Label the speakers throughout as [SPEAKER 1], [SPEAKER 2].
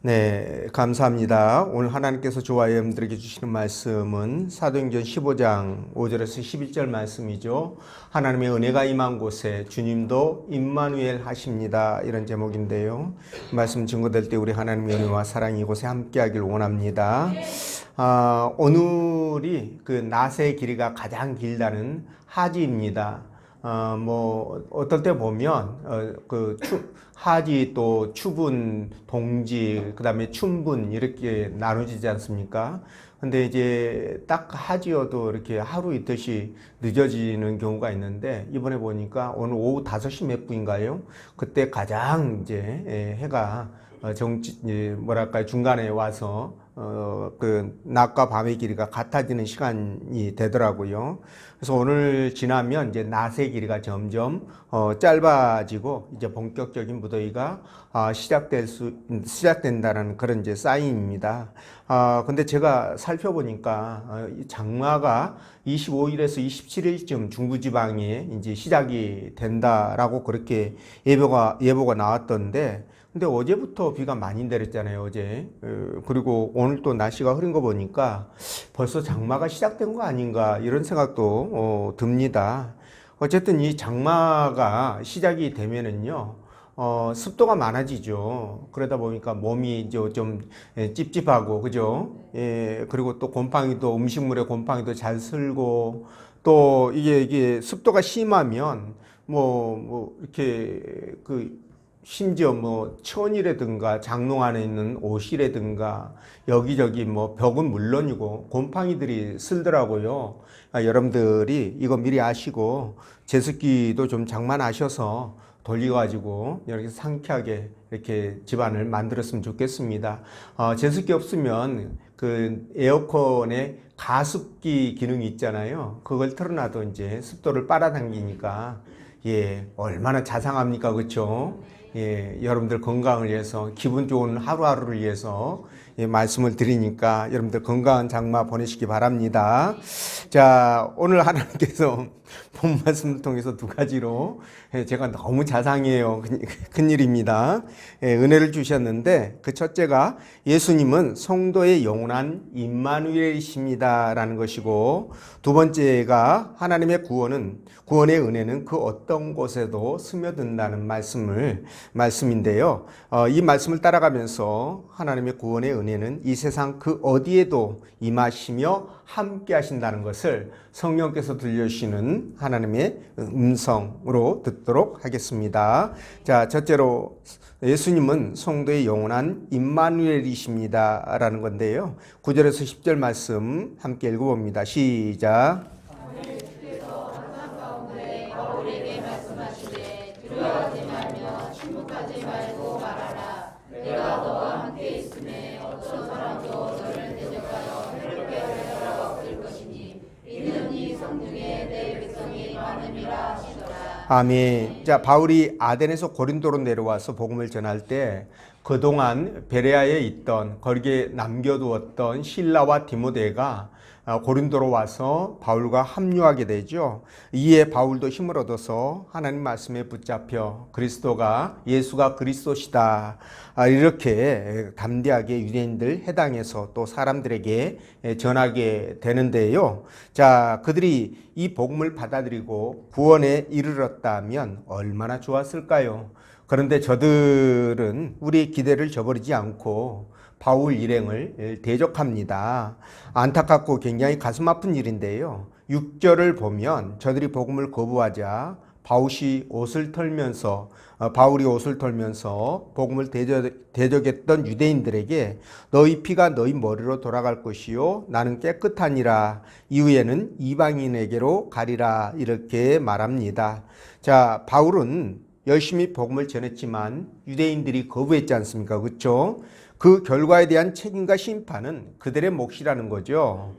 [SPEAKER 1] 네, 감사합니다. 오늘 하나님께서 저와 여러분들에게 주시는 말씀은 사도행전 15장 5절에서 11절 말씀이죠. 하나님의 은혜가 임한 곳에 주님도 임마누엘 하십니다. 이런 제목인데요. 말씀 증거될 때 우리 하나님의 은혜와 사랑이 이곳에 함께하길 원합니다. 오늘이 그 낫의 길이가 가장 길다는 하지입니다. 어떨 때 보면, 하지 또 추분, 동지, 그 다음에 춘분 이렇게 나눠지지 않습니까? 근데 이제 딱 하지여도 이렇게 하루 이틀씩 늦어지는 경우가 있는데, 이번에 보니까 오늘 오후 5시 몇 분인가요? 그때 가장 이제 해가 중간에 와서 그 낮과 밤의 길이가 같아지는 시간이 되더라고요. 그래서 오늘 지나면 이제 낮의 길이가 점점 짧아지고 이제 본격적인 무더위가 시작된다는 그런 이제 사인입니다. 근데 제가 살펴보니까 장마가 25일에서 27일쯤 중부지방에 이제 시작이 된다라고 그렇게 예보가 나왔던데, 근데 어제부터 비가 많이 내렸잖아요, 어제. 그리고 오늘 또 날씨가 흐린 거 보니까 벌써 장마가 시작된 거 아닌가 이런 생각도 듭니다. 어쨌든 이 장마가 시작이 되면은요, 습도가 많아지죠. 그러다 보니까 몸이 이제 좀 찝찝하고, 그죠? 예, 그리고 또 음식물에 곰팡이도 잘 슬고, 또 이게 습도가 심하면 이렇게 심지어 천이라든가 장롱 안에 있는 옷이라든가 여기저기 벽은 물론이고 곰팡이들이 슬더라고요. 여러분들이 이거 미리 아시고 제습기도 좀 장만하셔서 돌려가지고 이렇게 상쾌하게 이렇게 집안을 만들었으면 좋겠습니다. 제습기 없으면 그 에어컨에 가습기 기능이 있잖아요. 그걸 틀어놔도 이제 습도를 빨아당기니까 얼마나 자상합니까, 그렇죠? 여러분들 건강을 위해서, 기분 좋은 하루하루를 위해서 말씀을 드리니까 여러분들 건강한 장마 보내시기 바랍니다. 자, 오늘 하나님께서 본 말씀을 통해서 두 가지로 제가 너무 자상해요. 큰일입니다. 은혜를 주셨는데, 그 첫째가 예수님은 성도의 영원한 임마누엘이십니다 라는 것이고, 두 번째가 하나님의 구원의 은혜는 그 어떤 곳에도 스며든다는 말씀인데요. 이 말씀을 따라가면서 하나님의 구원의 은혜는 이 세상 그 어디에도 임하시며 함께 하신다는 것을 성령께서 들려주시는 하나님의 음성으로 듣도록 하겠습니다. 자, 첫째로 예수님은 성도의 영원한 임마누엘이십니다 라는 건데요. 9절에서 10절 말씀 함께 읽어봅니다. 시작. 아멘. 자, 바울이 아덴에서 고린도로 내려와서 복음을 전할 때 그동안 베레아에 있던, 거기에 남겨두었던 실라와 디모데가 고린도로 와서 바울과 합류하게 되죠. 이에 바울도 힘을 얻어서 하나님 말씀에 붙잡혀 예수가 그리스도시다, 이렇게 담대하게 유대인들 해당에서 또 사람들에게 전하게 되는데요. 자, 그들이 이 복음을 받아들이고 구원에 이르렀다면 얼마나 좋았을까요? 그런데 저들은 우리의 기대를 저버리지 않고 바울 일행을 대적합니다. 안타깝고 굉장히 가슴 아픈 일인데요. 6절을 보면 저들이 복음을 거부하자 바울이 옷을 털면서 복음을 대적했던 유대인들에게 너희 피가 너희 머리로 돌아갈 것이요 나는 깨끗하니라, 이후에는 이방인에게로 가리라, 이렇게 말합니다. 자, 바울은 열심히 복음을 전했지만 유대인들이 거부했지 않습니까? 그렇죠? 그 결과에 대한 책임과 심판은 그들의 몫이라는 거죠.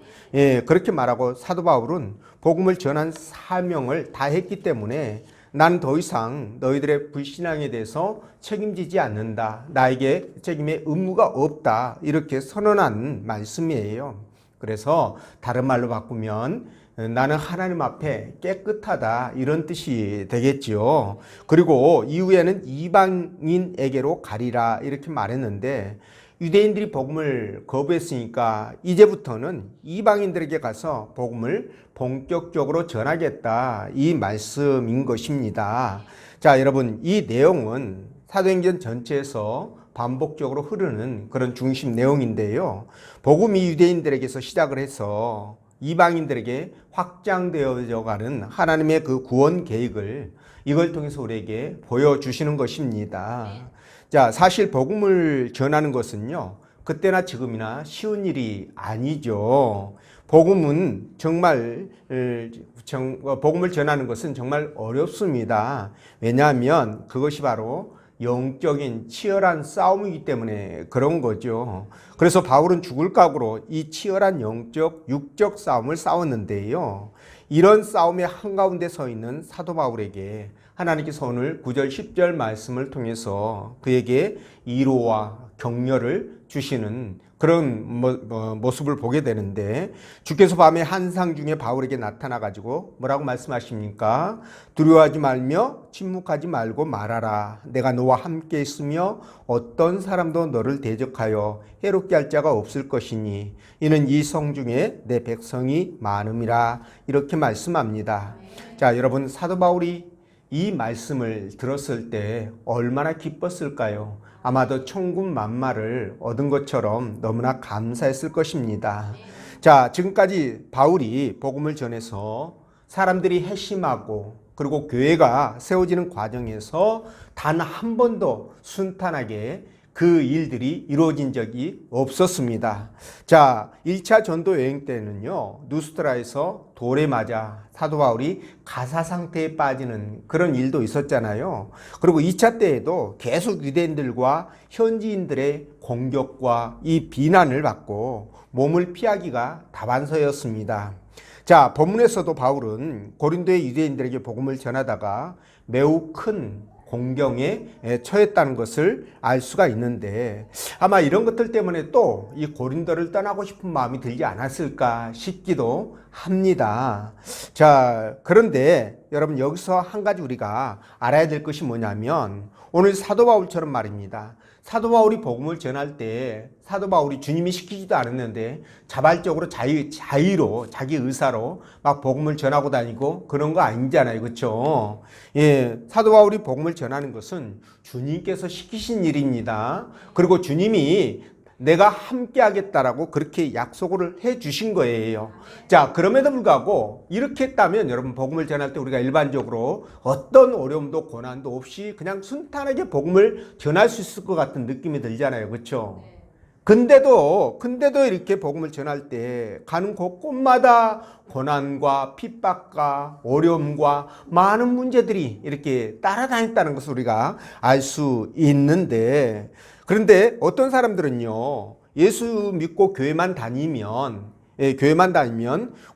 [SPEAKER 1] 그렇게 말하고 사도 바울은 복음을 전한 사명을 다 했기 때문에 난 더 이상 너희들의 불신앙에 대해서 책임지지 않는다, 나에게 책임의 의무가 없다, 이렇게 선언한 말씀이에요. 그래서 다른 말로 바꾸면 나는 하나님 앞에 깨끗하다, 이런 뜻이 되겠지요. 그리고 이후에는 이방인에게로 가리라, 이렇게 말했는데 유대인들이 복음을 거부했으니까 이제부터는 이방인들에게 가서 복음을 본격적으로 전하겠다, 이 말씀인 것입니다. 자, 여러분, 이 내용은 사도행전 전체에서 반복적으로 흐르는 그런 중심 내용인데요. 복음이 유대인들에게서 시작을 해서 이방인들에게 확장되어져 가는 하나님의 그 구원 계획을 이걸 통해서 우리에게 보여주시는 것입니다. 자, 사실 복음을 전하는 것은요, 그때나 지금이나 쉬운 일이 아니죠. 복음은 정말 복음을 전하는 것은 정말 어렵습니다. 왜냐하면 그것이 바로 영적인 치열한 싸움이기 때문에 그런 거죠. 그래서 바울은 죽을 각오로 이 치열한 영적, 육적 싸움을 싸웠는데요. 이런 싸움의 한가운데 서 있는 사도 바울에게 하나님께서 오늘 9절 10절 말씀을 통해서 그에게 위로와 격려를 주시는 그런 모습을 보게 되는데, 주께서 밤에 환상 중에 바울에게 나타나 가지고 뭐라고 말씀하십니까? 두려워하지 말며 침묵하지 말고 말하라. 내가 너와 함께 있으며 어떤 사람도 너를 대적하여 해롭게 할 자가 없을 것이니 이는 이 성 중에 내 백성이 많음이라. 이렇게 말씀합니다. 자, 여러분, 사도 바울이 이 말씀을 들었을 때 얼마나 기뻤을까요? 아마도 천군만마를 얻은 것처럼 너무나 감사했을 것입니다. 자, 지금까지 바울이 복음을 전해서 사람들이 회심하고 그리고 교회가 세워지는 과정에서 단 한 번도 순탄하게 그 일들이 이루어진 적이 없었습니다. 자, 1차 전도 여행 때는요, 누스트라에서 돌에 맞아 사도 바울이 가사 상태에 빠지는 그런 일도 있었잖아요. 그리고 2차 때에도 계속 유대인들과 현지인들의 공격과 이 비난을 받고 몸을 피하기가 다반사였습니다. 자, 본문에서도 바울은 고린도의 유대인들에게 복음을 전하다가 매우 큰 공경에 처했다는 것을 알 수가 있는데, 아마 이런 것들 때문에 또 이 고린도를 떠나고 싶은 마음이 들지 않았을까 싶기도 합니다. 자, 그런데 여러분, 여기서 한 가지 우리가 알아야 될 것이 뭐냐면, 오늘 사도 바울처럼 말입니다. 사도 바울이 복음을 전할 때 사도 바울이 주님이 시키지도 않았는데 자발적으로 자의로 자기 의사로 막 복음을 전하고 다니고 그런 거 아니잖아요. 그렇죠? 예, 사도 바울이 복음을 전하는 것은 주님께서 시키신 일입니다. 그리고 주님이 내가 함께 하겠다라고 그렇게 약속을 해 주신 거예요. 자, 그럼에도 불구하고 이렇게 했다면 여러분, 복음을 전할 때 우리가 일반적으로 어떤 어려움도 고난도 없이 그냥 순탄하게 복음을 전할 수 있을 것 같은 느낌이 들잖아요. 그렇죠? 근데도 이렇게 복음을 전할 때 가는 곳곳마다 고난과 핍박과 어려움과 많은 문제들이 이렇게 따라다녔다는 것을 우리가 알 수 있는데, 그런데 어떤 사람들은요, 예수 믿고 교회만 다니면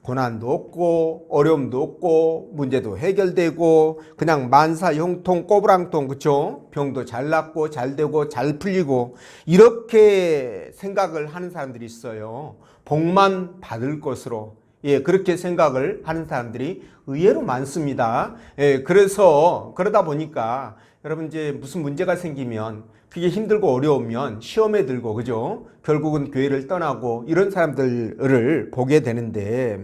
[SPEAKER 1] 고난도 없고 어려움도 없고 문제도 해결되고 그냥 만사형통 꼬부랑통, 그렇죠? 병도 잘 낫고 잘 되고 잘 풀리고 이렇게 생각을 하는 사람들이 있어요. 복만 받을 것으로, 예, 그렇게 생각을 하는 사람들이 의외로 많습니다. 예, 그러다 보니까 여러분, 이제 무슨 문제가 생기면 그게 힘들고 어려우면 시험에 들고, 그죠? 결국은 교회를 떠나고 이런 사람들을 보게 되는데,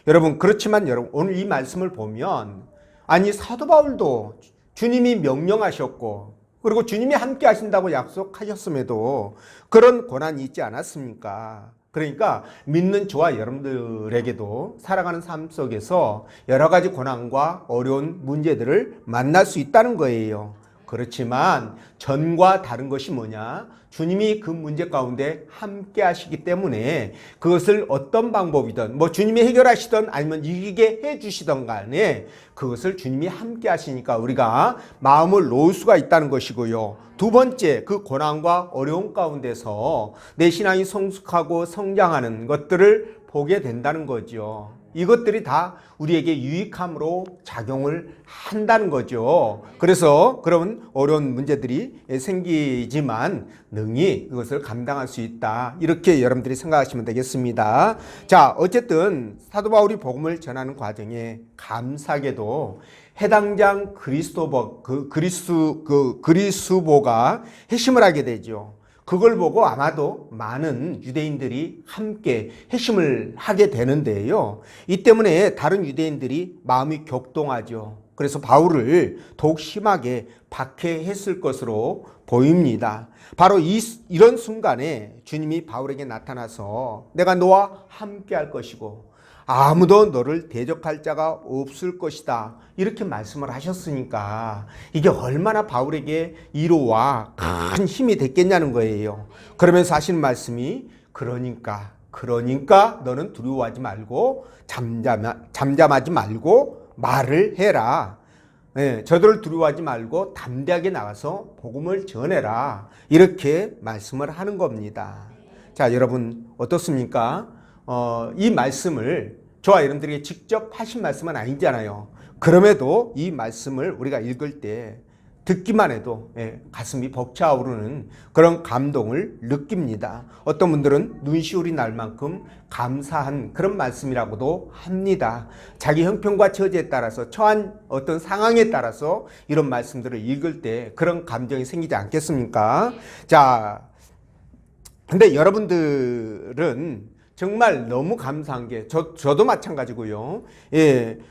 [SPEAKER 1] 여러분, 그렇지만 여러분, 오늘 이 말씀을 보면, 아니, 사도 바울도 주님이 명령하셨고 그리고 주님이 함께 하신다고 약속하셨음에도 그런 고난이 있지 않았습니까? 그러니까 믿는 저와 여러분들에게도 살아가는 삶 속에서 여러 가지 고난과 어려운 문제들을 만날 수 있다는 거예요. 그렇지만 전과 다른 것이 뭐냐? 주님이 그 문제 가운데 함께 하시기 때문에 그것을 어떤 방법이든 주님이 해결하시든 아니면 이기게 해주시든 간에 그것을 주님이 함께 하시니까 우리가 마음을 놓을 수가 있다는 것이고요. 두 번째, 그 고난과 어려움 가운데서 내 신앙이 성숙하고 성장하는 것들을 보게 된다는 거죠. 이것들이 다 우리에게 유익함으로 작용을 한다는 거죠. 그래서 그런 어려운 문제들이 생기지만 능히 그것을 감당할 수 있다, 이렇게 여러분들이 생각하시면 되겠습니다. 자, 어쨌든 사도 바울이 복음을 전하는 과정에 감사하게도 해당장 그리스도보가 회심을 하게 되죠. 그걸 보고 아마도 많은 유대인들이 함께 회심을 하게 되는데요. 이 때문에 다른 유대인들이 마음이 격동하죠. 그래서 바울을 더욱 심하게 박해했을 것으로 보입니다. 바로 이런 순간에 주님이 바울에게 나타나서 내가 너와 함께 할 것이고 아무도 너를 대적할 자가 없을 것이다, 이렇게 말씀을 하셨으니까 이게 얼마나 바울에게 위로와 큰 힘이 됐겠냐는 거예요. 그러면서 하시는 말씀이 그러니까 너는 두려워하지 말고 잠잠하지 말고 말을 해라. 저들을 두려워하지 말고 담대하게 나가서 복음을 전해라, 이렇게 말씀을 하는 겁니다. 자, 여러분 어떻습니까? 이 말씀을 저와 여러분들에게 직접 하신 말씀은 아니잖아요. 그럼에도 이 말씀을 우리가 읽을 때 듣기만 해도 가슴이 벅차오르는 그런 감동을 느낍니다. 어떤 분들은 눈시울이 날 만큼 감사한 그런 말씀이라고도 합니다. 자기 형편과 처지에 따라서, 처한 어떤 상황에 따라서 이런 말씀들을 읽을 때 그런 감정이 생기지 않겠습니까? 자, 근데 여러분들은 정말 너무 감사한 게 저도 마찬가지고요.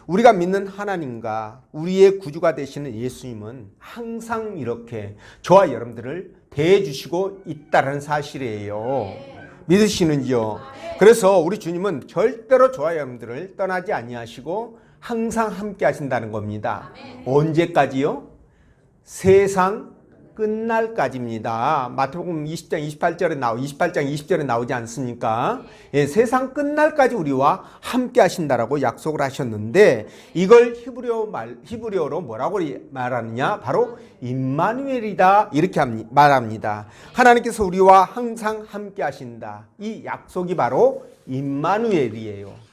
[SPEAKER 1] 우리가 믿는 하나님과 우리의 구주가 되시는 예수님은 항상 이렇게 저와 여러분들을 대해 주시고 있다는 사실이에요. 믿으시는지요? 그래서 우리 주님은 절대로 저와 여러분들을 떠나지 아니하시고 항상 함께 하신다는 겁니다. 언제까지요? 세상 끝날까지입니다. 마태복음 20장 28장 20절에 나오지 않습니까? 세상 끝날까지 우리와 함께 하신다라고 약속을 하셨는데, 이걸 히브리어로 뭐라고 말하느냐? 바로 임마누엘이다, 이렇게 말합니다. 하나님께서 우리와 항상 함께 하신다. 이 약속이 바로 임마누엘이에요.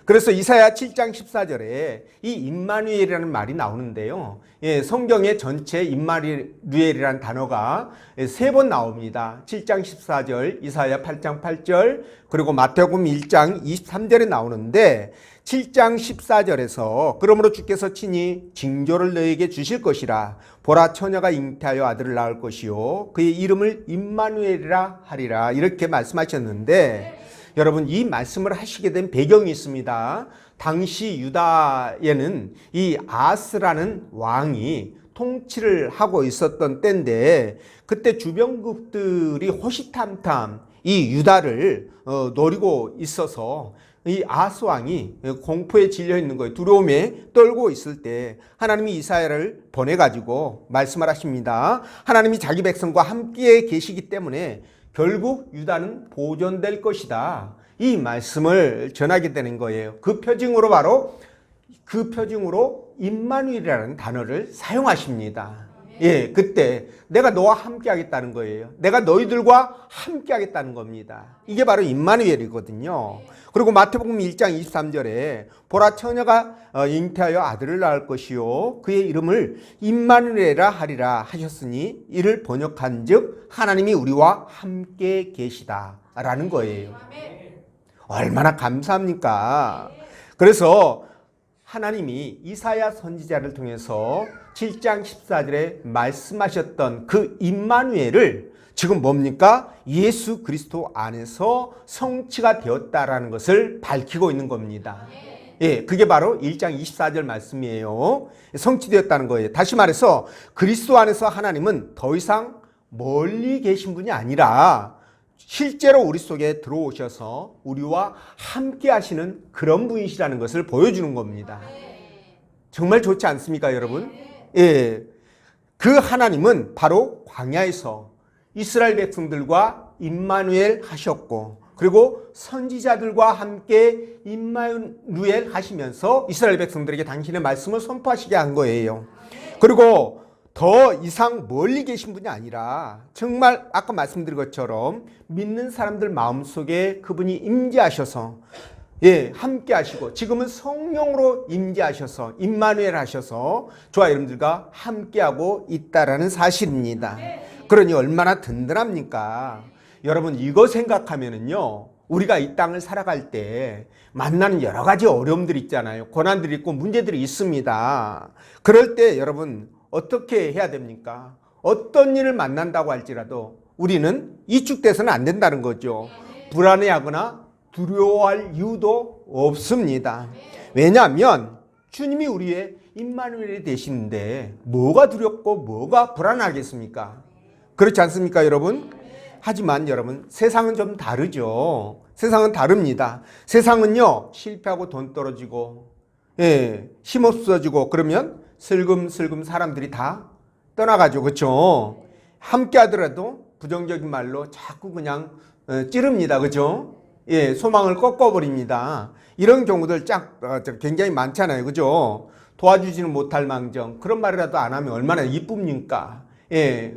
[SPEAKER 1] 그래서 이사야 7장 14절에 이 임마누엘이라는 말이 나오는데요. 성경의 전체 임마누엘이라는 단어가 3번 나옵니다. 7장 14절, 이사야 8장 8절, 그리고 마태복음 1장 23절에 나오는데, 7장 14절에서 그러므로 주께서 친히 징조를 너에게 주실 것이라. 보라, 처녀가 잉태하여 아들을 낳을 것이요 그의 이름을 임마누엘이라 하리라, 이렇게 말씀하셨는데, 여러분 이 말씀을 하시게 된 배경이 있습니다. 당시 유다에는 이 아하스라는 왕이 통치를 하고 있었던 때인데, 그때 주변국들이 호시탐탐 이 유다를 노리고 있어서 이 아하스 왕이 공포에 질려 있는 거예요. 두려움에 떨고 있을 때 하나님이 이사야를 보내가지고 말씀을 하십니다. 하나님이 자기 백성과 함께 계시기 때문에 결국 유다는 보존될 것이다, 이 말씀을 전하게 되는 거예요. 그 표징으로 임마누엘이라는 단어를 사용하십니다. 그때 내가 너와 함께 하겠다는 거예요. 내가 너희들과 함께 하겠다는 겁니다. 이게 바로 임마누엘이거든요. 그리고 마태복음 1장 23절에 보라, 처녀가 잉태하여 아들을 낳을 것이요 그의 이름을 임마누엘이라 하리라 하셨으니, 이를 번역한즉 하나님이 우리와 함께 계시다라는 거예요. 얼마나 감사합니까? 그래서 하나님이 이사야 선지자를 통해서 7장 14절에 말씀하셨던 그 임마누엘을 지금 뭡니까? 예수 그리스도 안에서 성취가 되었다라는 것을 밝히고 있는 겁니다. 그게 바로 1장 24절 말씀이에요. 성취되었다는 거예요. 다시 말해서 그리스도 안에서 하나님은 더 이상 멀리 계신 분이 아니라 실제로 우리 속에 들어오셔서 우리와 함께 하시는 그런 분이시라는 것을 보여주는 겁니다. 정말 좋지 않습니까, 여러분? 그 하나님은 바로 광야에서 이스라엘 백성들과 임마누엘 하셨고, 그리고 선지자들과 함께 임마누엘 하시면서 이스라엘 백성들에게 당신의 말씀을 선포하시게 한 거예요. 그리고 더 이상 멀리 계신 분이 아니라 정말 아까 말씀드린 것처럼 믿는 사람들 마음속에 그분이 임재하셔서 함께 하시고, 지금은 성령으로 임재하셔서 임마누엘 하셔서 저와 여러분들과 함께하고 있다라는 사실입니다. 그러니 얼마나 든든합니까? 여러분 이거 생각하면은요, 우리가 이 땅을 살아갈 때 만나는 여러 가지 어려움들이 있잖아요. 고난들이 있고 문제들이 있습니다. 그럴 때 여러분 어떻게 해야 됩니까? 어떤 일을 만난다고 할지라도 우리는 위축돼서는 안 된다는 거죠. 불안해하거나 두려워할 이유도 없습니다. 왜냐하면 주님이 우리의 임마누엘이 되시는데 뭐가 두렵고 뭐가 불안하겠습니까? 그렇지 않습니까, 여러분? 하지만 여러분, 세상은 좀 다르죠. 세상은 다릅니다. 세상은요, 실패하고 돈 떨어지고, 힘없어지고, 그러면 슬금슬금 사람들이 다 떠나가죠. 그렇죠? 함께 하더라도 부정적인 말로 자꾸 그냥 찌릅니다. 그렇죠? 소망을 꺾어버립니다. 이런 경우들 굉장히 많잖아요. 그죠? 도와주지는 못할 망정. 그런 말이라도 안 하면 얼마나 이쁩니까?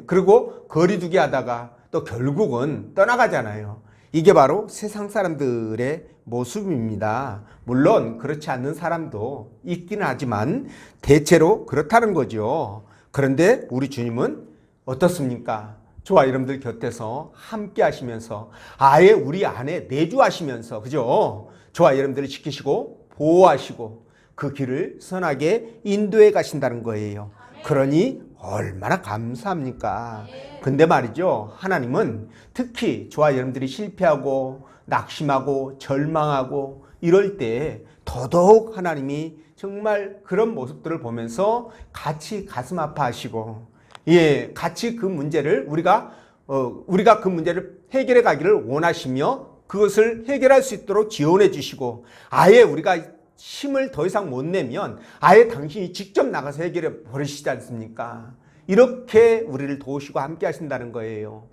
[SPEAKER 1] 그리고 거리두기 하다가 또 결국은 떠나가잖아요. 이게 바로 세상 사람들의 모습입니다. 물론 그렇지 않는 사람도 있긴 하지만 대체로 그렇다는 거죠. 그런데 우리 주님은 어떻습니까? 저와 여러분들 곁에서 함께 하시면서 아예 우리 안에 내주하시면서, 그죠? 저와 여러분들을 지키시고 보호하시고 그 길을 선하게 인도해 가신다는 거예요. 그러니 얼마나 감사합니까? 근데 말이죠, 하나님은 특히 저와 여러분들이 실패하고 낙심하고 절망하고 이럴 때 더더욱 하나님이 정말 그런 모습들을 보면서 같이 가슴 아파하시고, 같이 그 문제를 우리가 그 문제를 해결해 가기를 원하시며 그것을 해결할 수 있도록 지원해 주시고, 아예 우리가 힘을 더 이상 못 내면 아예 당신이 직접 나가서 해결해 버리시지 않습니까? 이렇게 우리를 도우시고 함께 하신다는 거예요.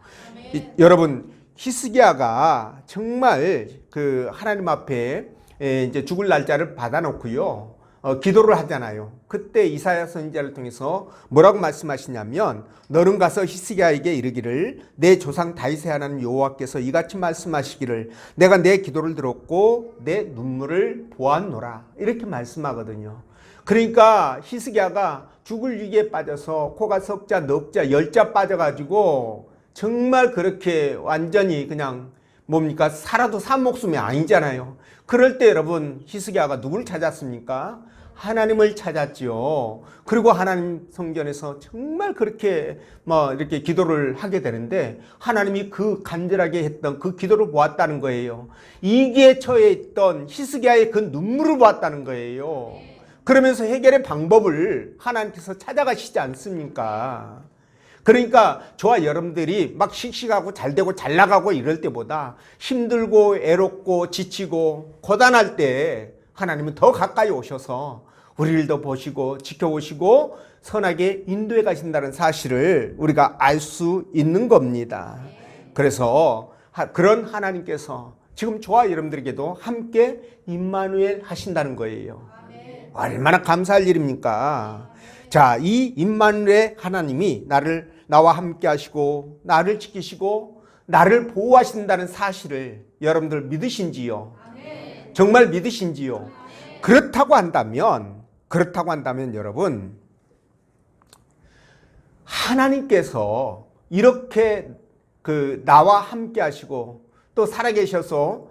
[SPEAKER 1] 여러분, 히스기야가 정말 그 하나님 앞에 이제 죽을 날짜를 받아놓고요, 기도를 하잖아요. 그때 이사야 선지자를 통해서 뭐라고 말씀하시냐면, 너는 가서 히스기야에게 이르기를 내 조상 다윗의 하나님 여호와께서 이같이 말씀하시기를 내가 내 기도를 들었고 내 눈물을 보았노라, 이렇게 말씀하거든요. 그러니까 히스기야가 죽을 위기에 빠져서 코가 석자, 넉자, 열자 빠져가지고 정말 그렇게 완전히 그냥 뭡니까? 살아도 산 목숨이 아니잖아요. 그럴 때 여러분, 히스기야가 누구를 찾았습니까? 하나님을 찾았지요. 그리고 하나님 성전에서 정말 그렇게 이렇게 기도를 하게 되는데 하나님이 그 간절하게 했던 그 기도를 보았다는 거예요. 이기에 처해 있던 히스기야의 그 눈물을 보았다는 거예요. 그러면서 해결의 방법을 하나님께서 찾아가시지 않습니까? 그러니까 저와 여러분들이 막 씩씩하고 잘되고 잘나가고 이럴 때보다 힘들고 애롭고 지치고 고단할 때 하나님은 더 가까이 오셔서 우리를 더 보시고 지켜보시고 선하게 인도해 가신다는 사실을 우리가 알 수 있는 겁니다. 그래서 그런 하나님께서 지금 저와 여러분들에게도 함께 임마누엘 하신다는 거예요. 얼마나 감사할 일입니까? 자, 이 임마누엘 하나님이 나와 함께 하시고 나를 지키시고 나를 보호하신다는 사실을 여러분들 믿으신지요? 정말 믿으신지요? 그렇다고 한다면 여러분, 하나님께서 이렇게 나와 함께 하시고 또 살아계셔서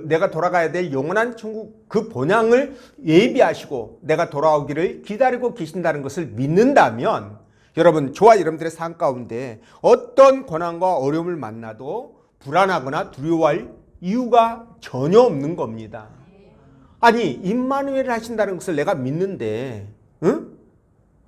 [SPEAKER 1] 내가 돌아가야 될 영원한 천국 그 본향을 예비하시고 내가 돌아오기를 기다리고 계신다는 것을 믿는다면 여러분, 저와 여러분들의 삶 가운데 어떤 고난과 어려움을 만나도 불안하거나 두려워할 이유가 전혀 없는 겁니다. 아니, 임마누엘을 하신다는 것을 내가 믿는데,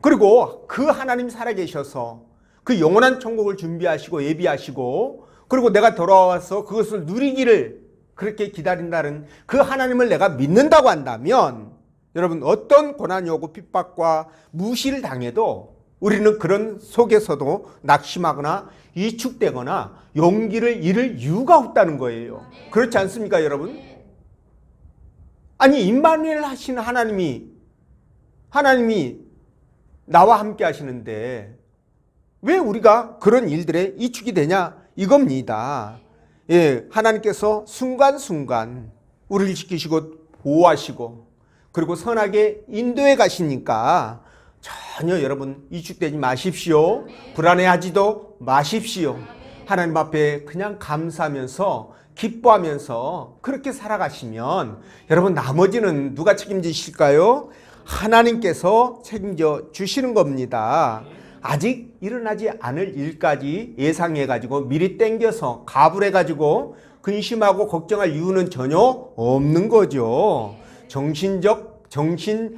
[SPEAKER 1] 그리고 그 하나님 살아계셔서 그 영원한 천국을 준비하시고 예비하시고 그리고 내가 돌아와서 그것을 누리기를 그렇게 기다린다는 그 하나님을 내가 믿는다고 한다면 여러분, 어떤 고난이 오고 핍박과 무시를 당해도 우리는 그런 속에서도 낙심하거나 위축되거나 용기를 잃을 이유가 없다는 거예요. 그렇지 않습니까, 여러분? 아니, 임마누엘 하시는 하나님이 나와 함께 하시는데 왜 우리가 그런 일들에 위축이 되냐 이겁니다. 하나님께서 순간순간 우리를 지키시고 보호하시고 그리고 선하게 인도해 가시니까 전혀 여러분 위축되지 마십시오. 불안해하지도 마십시오. 하나님 앞에 그냥 감사하면서 기뻐하면서 그렇게 살아가시면 여러분, 나머지는 누가 책임지실까요? 하나님께서 책임져 주시는 겁니다. 아직 일어나지 않을 일까지 예상해가지고 미리 땡겨서 가불해가지고 근심하고 걱정할 이유는 전혀 없는 거죠. 정신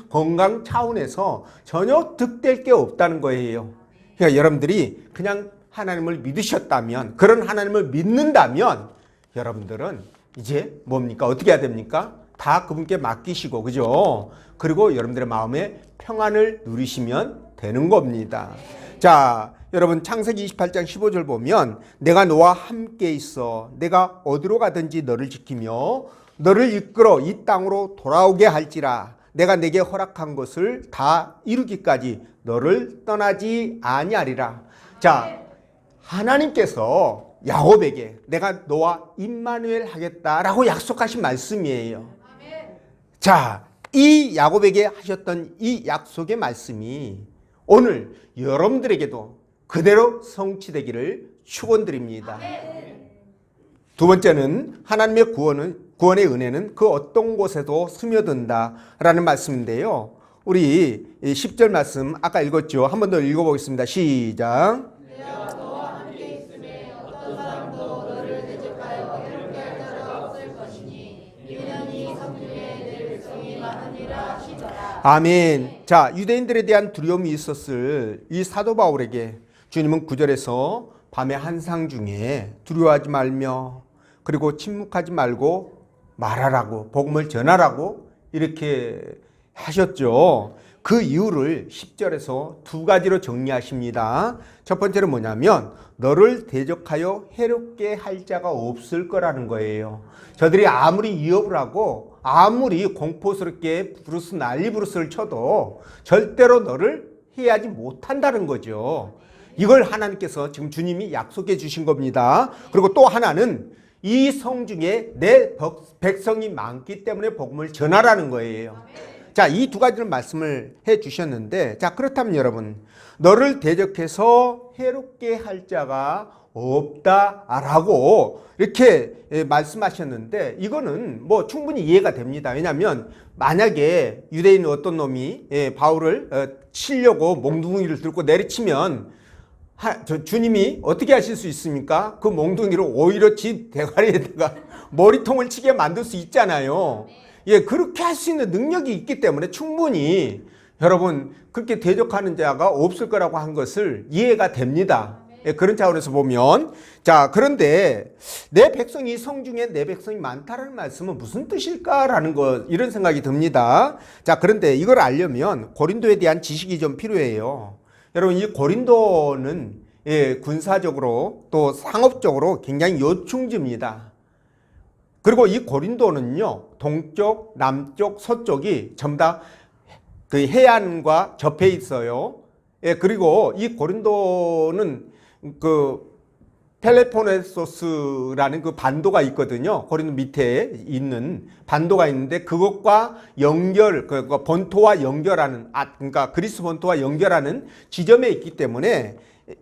[SPEAKER 1] 건강 차원에서 전혀 득될 게 없다는 거예요. 그러니까 여러분들이 그냥 하나님을 믿으셨다면, 그런 하나님을 믿는다면 여러분들은 이제 뭡니까? 어떻게 해야 됩니까? 다 그분께 맡기시고, 그죠? 그리고 여러분들의 마음에 평안을 누리시면 되는 겁니다. 자, 여러분 창세기 28장 15절 보면 내가 너와 함께 있어 내가 어디로 가든지 너를 지키며 너를 이끌어 이 땅으로 돌아오게 할지라 내가 내게 허락한 것을 다 이루기까지 너를 떠나지 아니하리라. 자, 하나님께서 야곱에게 내가 너와 임마누엘 하겠다라고 약속하신 말씀이에요. 자, 이 야곱에게 하셨던 이 약속의 말씀이 오늘 여러분들에게도 그대로 성취되기를 축원드립니다. 두 번째는 하나님의 구원의 은혜는 그 어떤 곳에도 스며든다라는 말씀인데요. 우리 10절 말씀 아까 읽었죠. 한 번 더 읽어보겠습니다. 시작.
[SPEAKER 2] 내가 너와 함께 있음에 어떤 사람도 너를 대적하여 해롭게 할 자가 없을 것이니 이는 이 성중에 내 백성이 많으니라 하시더라.
[SPEAKER 1] 아멘. 자, 유대인들에 대한 두려움이 있었을 이 사도 바울에게 주님은 9절에서 밤의 한상 중에 두려워하지 말며 그리고 침묵하지 말고 말하라고 복음을 전하라고 이렇게 하셨죠. 그 이유를 10절에서 두 가지로 정리하십니다. 첫 번째는 뭐냐면 너를 대적하여 해롭게 할 자가 없을 거라는 거예요. 저들이 아무리 위협을 하고 아무리 공포스럽게 난리 부르스를 쳐도 절대로 너를 해하지 못한다는 거죠. 이걸 하나님께서 지금 주님이 약속해 주신 겁니다. 그리고 또 하나는 이 성중에 내 백성이 많기 때문에 복음을 전하라는 거예요. 자, 이 두 가지를 말씀을 해 주셨는데, 자, 그렇다면 여러분, 너를 대적해서 해롭게 할 자가 없다라고 이렇게 말씀하셨는데, 이거는 뭐 충분히 이해가 됩니다. 왜냐하면 만약에 유대인 어떤 놈이 바울을 치려고 몽둥이를 들고 내리치면 주님이 어떻게 하실 수 있습니까? 그 몽둥이로 오히려 집 대가리에다가 머리통을 치게 만들 수 있잖아요. 예, 그렇게 할 수 있는 능력이 있기 때문에 충분히 여러분 그렇게 대적하는 자가 없을 거라고 한 것을 이해가 됩니다. 예, 그런 차원에서 보면 자, 그런데 내 백성이 성중에 내 백성이 많다라는 말씀은 무슨 뜻일까라는 것 이런 생각이 듭니다. 자, 그런데 이걸 알려면 고린도에 대한 지식이 좀 필요해요. 여러분 이 고린도는 군사적으로 또 상업적으로 굉장히 요충지입니다. 그리고 이 고린도는요 동쪽, 남쪽, 서쪽이 전부 다 그 해안과 접해 있어요. 그리고 이 고린도는 그 펠레포네소스라는 그 반도가 있거든요. 고린도 밑에 있는 반도가 있는데 그것과 그 본토와 연결하는 그러니까 그리스 본토와 연결하는 지점에 있기 때문에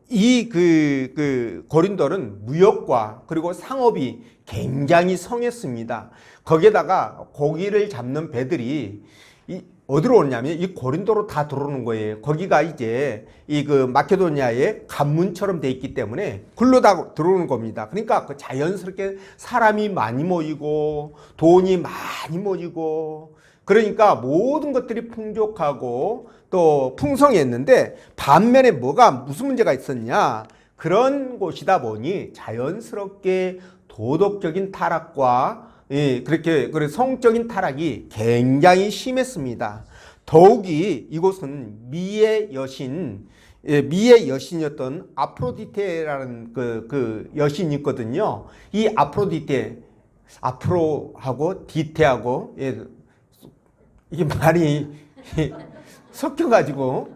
[SPEAKER 1] 이 그 고린도는 무역과 그리고 상업이 굉장히 성했습니다. 거기에다가 고기를 잡는 배들이 어디로 오냐면 이 고린도로 다 들어오는 거예요. 거기가 이제 이 그 마케도니아의 관문처럼 돼 있기 때문에 글로 다 들어오는 겁니다. 그러니까 그 자연스럽게 사람이 많이 모이고 돈이 많이 모이고 그러니까 모든 것들이 풍족하고 또 풍성했는데 반면에 무슨 문제가 있었냐? 그런 곳이다 보니 자연스럽게 도덕적인 타락과 그렇게 성적인 타락이 굉장히 심했습니다. 더욱이 이곳은 미의 여신이었던 아프로디테라는 그 여신이 있거든요. 이 아프로디테, 아프로하고 디테하고 이게 말이 섞여가지고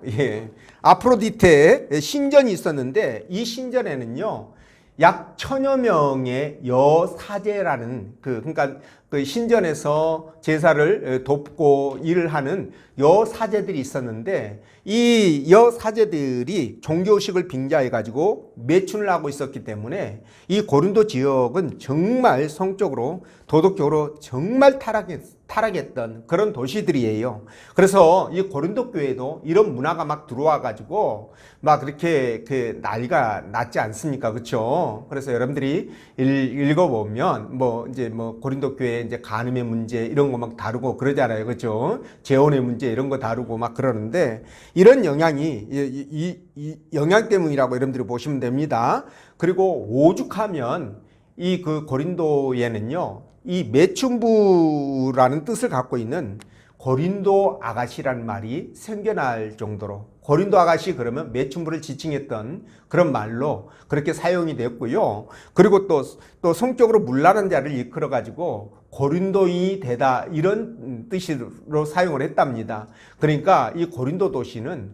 [SPEAKER 1] 아프로디테 신전이 있었는데 이 신전에는요. 약 1000여 명의 여사제라는 그러니까 그 신전에서 제사를 돕고 일을 하는 여사제들이 있었는데 이 여사제들이 종교의식을 빙자해 가지고 매춘을 하고 있었기 때문에 이 고린도 지역은 정말 성적으로 도덕적으로 정말 타락했던 그런 도시들이에요. 그래서 이 고린도 교회도 이런 문화가 막 들어와 가지고 막 그렇게 그 난리가 났지 않습니까? 그렇죠? 그래서 여러분들이 읽어보면 뭐 이제 뭐 고린도 교회 이제 간음의 문제 이런 거 막 다루고 그러잖아요. 그렇죠? 재혼의 문제 이런 거 다루고 막 그러는데 이런 영향이 이 영향 때문이라고 여러분들이 보시면 됩니다. 그리고 오죽하면 이 그 고린도에는요. 이 매춘부라는 뜻을 갖고 있는 고린도 아가씨라는 말이 생겨날 정도로 고린도 아가씨 그러면 매춘부를 지칭했던 그런 말로 그렇게 사용이 됐고요. 그리고 또 성적으로 문란한 자를 이끌어 가지고 고린도인이 되다 이런 뜻으로 사용을 했답니다. 그러니까 이 고린도 도시는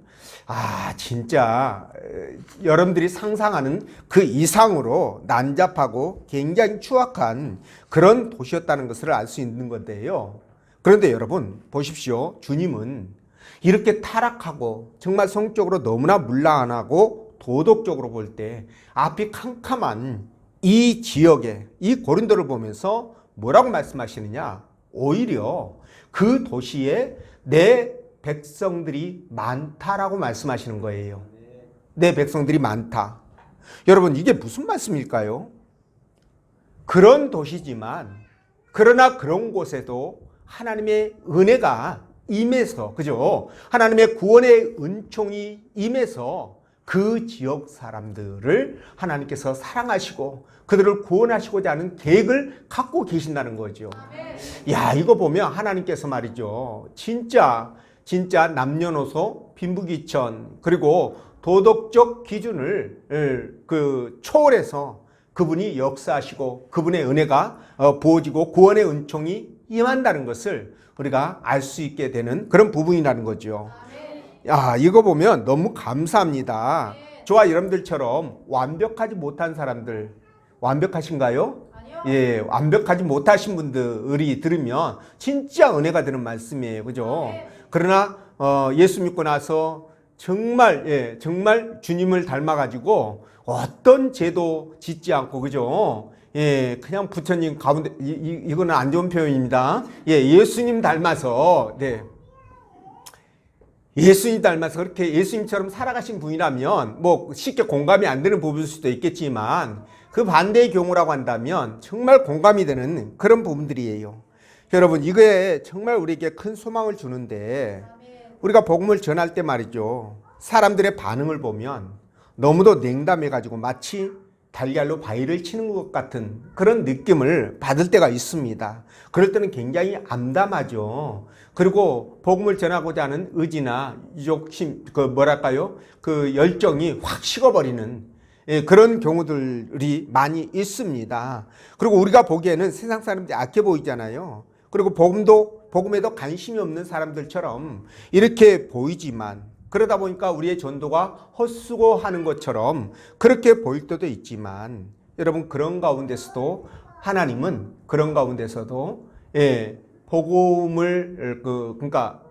[SPEAKER 1] 진짜 여러분들이 상상하는 그 이상으로 난잡하고 굉장히 추악한 그런 도시였다는 것을 알 수 있는 건데요. 그런데 여러분 보십시오. 주님은 이렇게 타락하고 정말 성적으로 너무나 문란하고 도덕적으로 볼 때 앞이 캄캄한 이 지역에 이 고린도를 보면서 뭐라고 말씀하시느냐? 오히려 그 도시에 내 백성들이 많다라고 말씀하시는 거예요. 내 백성들이 많다. 여러분 이게 무슨 말씀일까요? 그런 도시지만 그러나 그런 곳에도 하나님의 은혜가 임해서 그죠? 하나님의 구원의 은총이 임해서 그 지역 사람들을 하나님께서 사랑하시고 그들을 구원하시고자 하는 계획을 갖고 계신다는 거죠. 야, 이거 보면 하나님께서 말이죠. 진짜 남녀노소 빈부귀천 그리고 도덕적 기준을 초월해서 그분이 역사하시고 그분의 은혜가 부어지고 구원의 은총이 임한다는 것을 우리가 알 수 있게 되는 그런 부분이라는 거죠. 야, 이거 보면 너무 감사합니다. 저와 여러분들처럼 완벽하지 못한 사람들 완벽하신가요? 예, 완벽하지 못하신 분들이 들으면 진짜 은혜가 되는 말씀이에요. 그죠? 그러나 예수 믿고 나서 정말 주님을 닮아가지고 어떤 죄도 짓지 않고 그죠? 예, 그냥 부처님 가운데 이거는 안 좋은 표현입니다. 예, 예수님 닮아서 예수님 닮아서 그렇게 예수님처럼 살아가신 분이라면 뭐 쉽게 공감이 안 되는 부분일 수도 있겠지만 그 반대의 경우라고 한다면 정말 공감이 되는 그런 부분들이에요. 여러분 이게 정말 우리에게 큰 소망을 주는데 우리가 복음을 전할 때 말이죠. 사람들의 반응을 보면 너무도 냉담해가지고 마치 달걀로 바위를 치는 것 같은 그런 느낌을 받을 때가 있습니다. 그럴 때는 굉장히 암담하죠. 그리고 복음을 전하고자 하는 의지나 욕심, 그 열정이 확 식어버리는 그런 경우들이 많이 있습니다. 그리고 우리가 보기에는 세상 사람들이 악해 보이잖아요. 그리고 복음에도 관심이 없는 사람들처럼 이렇게 보이지만 그러다 보니까 우리의 전도가 헛수고하는 것처럼 그렇게 보일 때도 있지만 여러분 그런 가운데서도 하나님은 그런 가운데서도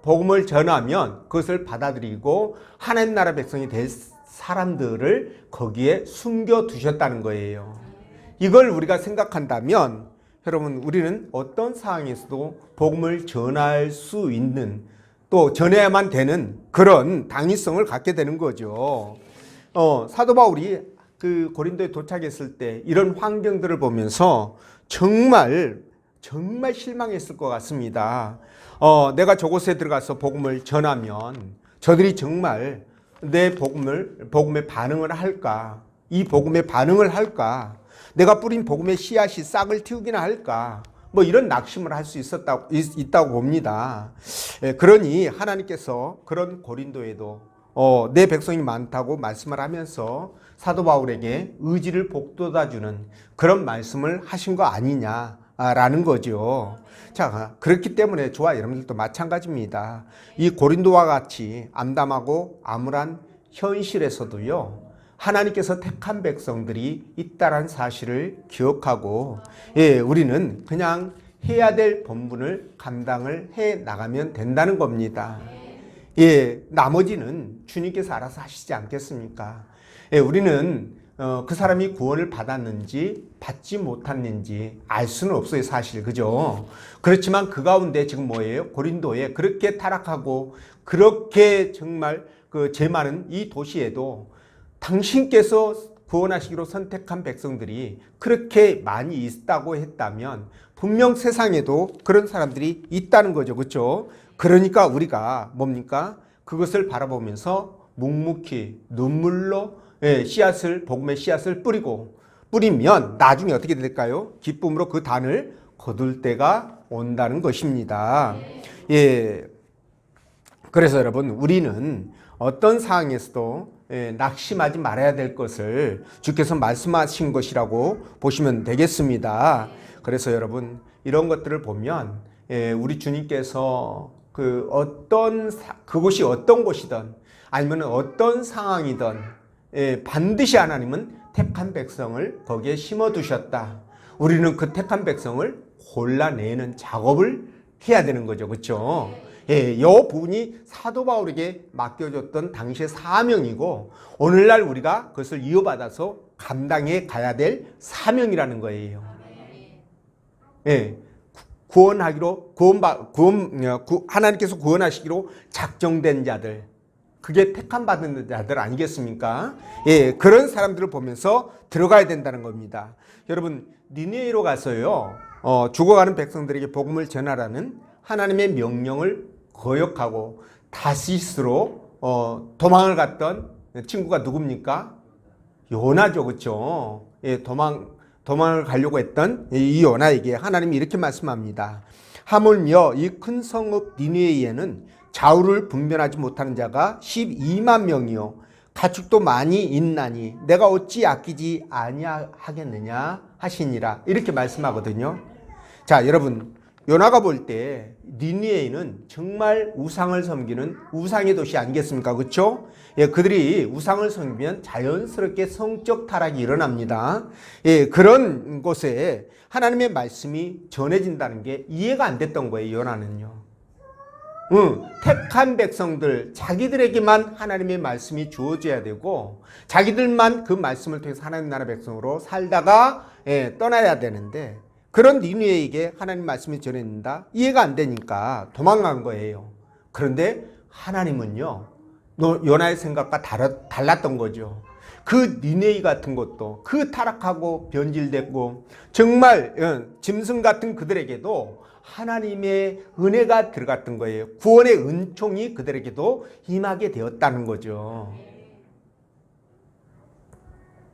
[SPEAKER 1] 복음을 전하면 그것을 받아들이고 하나님 나라 백성이 될 사람들을 거기에 숨겨 두셨다는 거예요. 이걸 우리가 생각한다면 여러분 우리는 어떤 상황에서도 복음을 전할 수 있는 또 전해야만 되는 그런 당위성을 갖게 되는 거죠. 사도 바울이 그 고린도에 도착했을 때 이런 환경들을 보면서 정말 실망했을 것 같습니다. 내가 저곳에 들어가서 복음을 전하면 저들이 정말 내 복음에 반응을 할까? 이 복음에 반응을 할까? 내가 뿌린 복음의 씨앗이 싹을 틔우기나 할까? 뭐 이런 낙심을 할 수 있다고 봅니다. 그러니 하나님께서 그런 고린도에도 내 백성이 많다고 말씀을 하면서 사도 바울에게 의지를 북돋아주는 그런 말씀을 하신 거 아니냐라는 거죠. 자, 그렇기 때문에 저와 여러분들도 마찬가지입니다. 이 고린도와 같이 암담하고 암울한 현실에서도요. 하나님께서 택한 백성들이 있다는 사실을 기억하고 우리는 그냥 해야 될 본분을 감당을 해 나가면 된다는 겁니다. 예, 나머지는 주님께서 알아서 하시지 않겠습니까? 예, 우리는 그 사람이 구원을 받았는지 받지 못했는지 알 수는 없어요, 사실. 그죠? 그렇지만 그 가운데 지금 뭐예요? 고린도에 그렇게 타락하고 그렇게 정말 그 죄 많은 이 도시에도 당신께서 구원하시기로 선택한 백성들이 그렇게 많이 있다고 했다면 분명 세상에도 그런 사람들이 있다는 거죠. 그렇죠? 그러니까 우리가 뭡니까? 그것을 바라보면서 묵묵히 눈물로 씨앗을, 복음의 씨앗을 뿌리면 나중에 어떻게 될까요? 기쁨으로 그 단을 거둘 때가 온다는 것입니다. 예. 그래서 여러분, 우리는 어떤 상황에서도 낙심하지 말아야 될 것을 주께서 말씀하신 것이라고 보시면 되겠습니다. 그래서 여러분, 이런 것들을 보면 우리 주님께서 그곳이 어떤 곳이든 아니면 어떤 상황이든 반드시 하나님은 택한 백성을 거기에 심어두셨다. 우리는 그 택한 백성을 골라내는 작업을 해야 되는 거죠. 그렇죠? 예, 이 부분이 사도 바울에게 맡겨줬던 당시의 사명이고 오늘날 우리가 그것을 이어받아서 감당해 가야 될 사명이라는 거예요. 예, 하나님께서 구원하시기로 작정된 자들, 그게 택함 받은 자들 아니겠습니까? 예, 그런 사람들을 보면서 들어가야 된다는 겁니다. 여러분, 니느웨로 가서요, 죽어가는 백성들에게 복음을 전하라는 하나님의 명령을 거역하고 다시스로 도망을 갔던 친구가 누굽니까? 요나죠, 그렇죠? 예, 도망을 가려고 했던 이 요나에게 하나님이 이렇게 말씀합니다. 하물며 이 큰 성읍 니느웨에는 좌우를 분별하지 못하는 자가 12만 명이요 가축도 많이 있나니 내가 어찌 아끼지 아니하겠느냐 하시니라, 이렇게 말씀하거든요. 자, 여러분, 요나가 볼 때 니느웨는 정말 우상을 섬기는 우상의 도시 아니겠습니까? 그렇죠? 예, 그들이 우상을 섬기면 자연스럽게 성적 타락이 일어납니다. 예, 그런 곳에 하나님의 말씀이 전해진다는 게 이해가 안 됐던 거예요, 요나는요. 택한 백성들, 자기들에게만 하나님의 말씀이 주어져야 되고 자기들만 그 말씀을 통해서 하나님 나라 백성으로 살다가 떠나야 되는데 그런 니느웨에게 하나님 말씀이 전해진다? 이해가 안 되니까 도망간 거예요. 그런데 하나님은요, 요나의 생각과 달랐던 거죠. 그 니느웨 같은 것도 그 타락하고 변질됐고 정말 짐승 같은 그들에게도 하나님의 은혜가 들어갔던 거예요. 구원의 은총이 그들에게도 임하게 되었다는 거죠.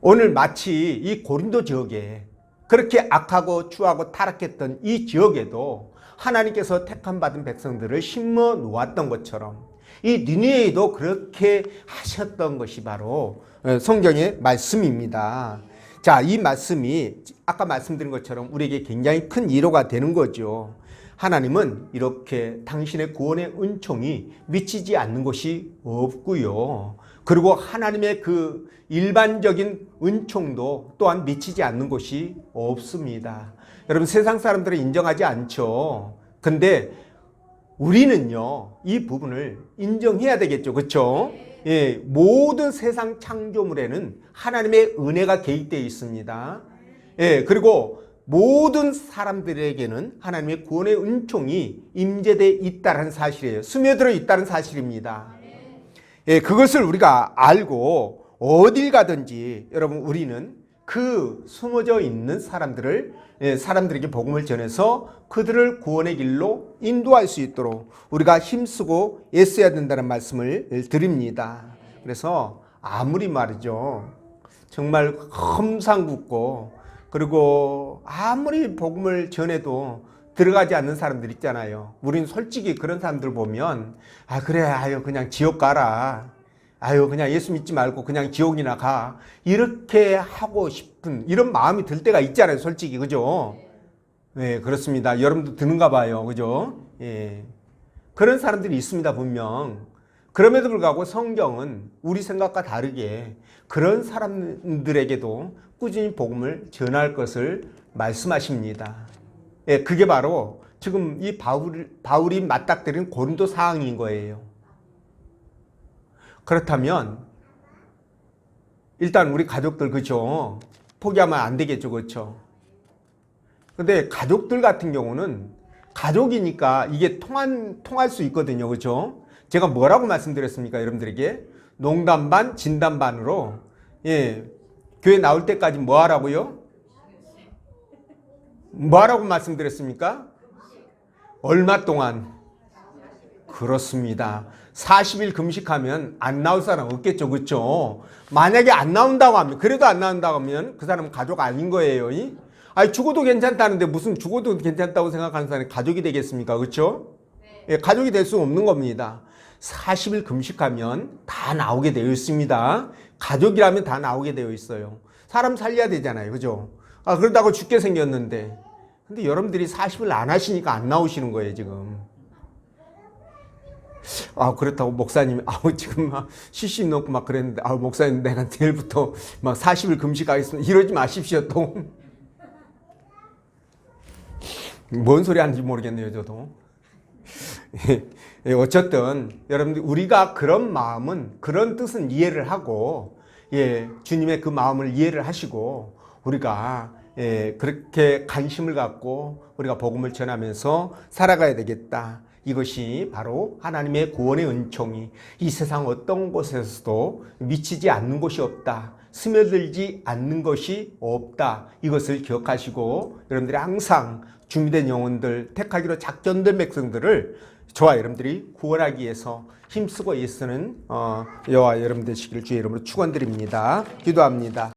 [SPEAKER 1] 오늘 마치 이 고린도 지역에 그렇게 악하고 추하고 타락했던 이 지역에도 하나님께서 택함 받은 백성들을 심어 놓았던 것처럼 이 니느웨에도 그렇게 하셨던 것이 바로 성경의 말씀입니다. 자, 이 말씀이 아까 말씀드린 것처럼 우리에게 굉장히 큰 위로가 되는 거죠. 하나님은 이렇게 당신의 구원의 은총이 미치지 않는 것이 없고요. 그리고 하나님의 그 일반적인 은총도 또한 미치지 않는 것이 없습니다. 여러분, 세상 사람들은 인정하지 않죠. 근데 우리는요, 이 부분을 인정해야 되겠죠. 그렇죠? 예, 모든 세상 창조물에는 하나님의 은혜가 개입되어 있습니다. 예, 그리고 모든 사람들에게는 하나님의 구원의 은총이 임재되어 있다는 사실이에요. 스며들어 있다는 사실입니다. 예, 그것을 우리가 알고 어딜 가든지 여러분, 우리는 그 숨어져 있는 사람들에게 복음을 전해서 그들을 구원의 길로 인도할 수 있도록 우리가 힘쓰고 애써야 된다는 말씀을 드립니다. 그래서 아무리 말이죠, 정말 험상궂고 그리고 아무리 복음을 전해도 들어가지 않는 사람들 있잖아요. 우린 솔직히 그런 사람들 보면 그래, 그냥 지옥 가라, 그냥 예수 믿지 말고 그냥 지옥이나 가, 이렇게 하고 싶은 이런 마음이 들 때가 있잖아요, 솔직히. 그죠? 네, 그렇습니다. 여러분도 드는가 봐요. 그죠? 예. 그런 사람들이 있습니다, 분명. 그럼에도 불구하고 성경은 우리 생각과 다르게 그런 사람들에게도 꾸준히 복음을 전할 것을 말씀하십니다. 예, 그게 바로 지금 이 바울이 맞닥뜨린 고린도 상황인 거예요. 그렇다면 일단 우리 가족들 그죠? 포기하면 안 되겠죠, 그렇죠? 근데 가족들 같은 경우는 가족이니까 이게 통할 수 있거든요, 그렇죠? 제가 뭐라고 말씀드렸습니까, 여러분들에게? 농담 반, 진담 반으로 예, 교회 나올 때까지 뭐 하라고요? 뭐 하라고 말씀드렸습니까? 얼마 동안? 그렇습니다. 40일 금식하면 안 나올 사람 없겠죠, 그렇죠? 만약에 안 나온다고 하면, 그래도 안 나온다고 하면 그 사람은 가족 아닌 거예요. 아니 죽어도 괜찮다는데 무슨 죽어도 괜찮다고 생각하는 사람이 가족이 되겠습니까, 그렇죠? 예, 가족이 될 수 없는 겁니다. 40일 금식하면 다 나오게 되어 있습니다. 가족이라면 다 나오게 되어 있어요. 사람 살려야 되잖아요, 그죠? 그러다가 죽게 생겼는데, 근데 여러분들이 40일 안 하시니까 안 나오시는 거예요, 지금. 그렇다고 목사님이, 지금 막 CC 넣고 막 그랬는데, 목사님 내가 내일부터 막 40일 금식하겠습니다. 이러지 마십시오, 또. 뭔 소리 하는지 모르겠네요, 저도. 어쨌든, 여러분들, 우리가 그런 마음은, 그런 뜻은 이해를 하고, 주님의 그 마음을 이해를 하시고, 우리가, 그렇게 관심을 갖고, 우리가 복음을 전하면서 살아가야 되겠다. 이것이 바로 하나님의 구원의 은총이 이 세상 어떤 곳에서도 미치지 않는 곳이 없다. 스며들지 않는 것이 없다. 이것을 기억하시고 여러분들이 항상 준비된 영혼들, 택하기로 작전된 백성들을 저와 여러분들이 구원하기 위해서 힘쓰고 애쓰는 여호와 여러분 되시기를 주의 이름으로 축원드립니다. 기도합니다.